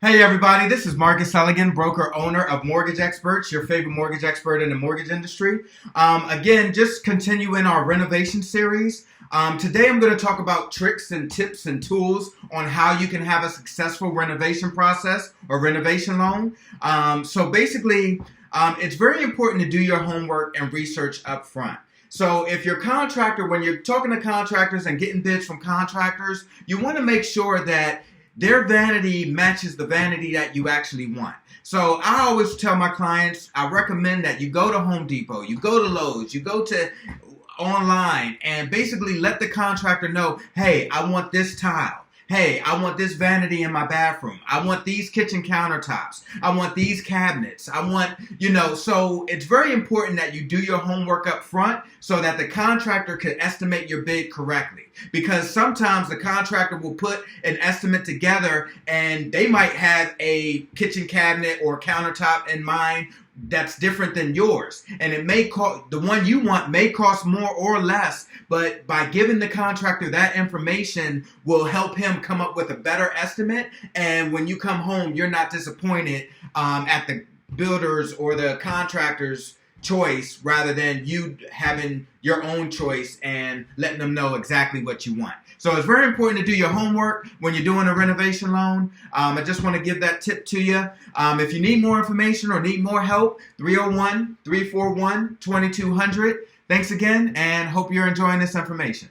Hey everybody, this is Marcus Eligan, broker owner of Mortgage Experts, your favorite mortgage expert in the mortgage industry. Again, just continuing our renovation series. Today I'm going to talk about tricks and tips and tools on how you can have a successful renovation process or renovation loan. So basically, it's very important to do your homework and research up front. So if your contractor, when you're talking to contractors and getting bids from contractors, you want to make sure that their vanity matches the vanity that you actually want. So I always tell my clients, I recommend that you go to Home Depot, you go to Lowe's, you go to online and basically let the contractor know, hey, I want this tile. Hey, I want this vanity in my bathroom. I want these kitchen countertops. I want these cabinets. I want, so it's very important that you do your homework up front so that the contractor can estimate your bid correctly. Because sometimes the contractor will put an estimate together and they might have a kitchen cabinet or countertop in mind that's different than yours, and it may cost, the one you want may cost more or less, but by giving the contractor that information will help him come up with a better estimate, and when you come home you're not disappointed at the builder's or the contractor's choice rather than you having your own choice and letting them know exactly what you want. So it's very important to do your homework when you're doing a renovation loan. I just want to give that tip to you. If you need more information or need more help, 301-341-2200. Thanks again and hope you're enjoying this information.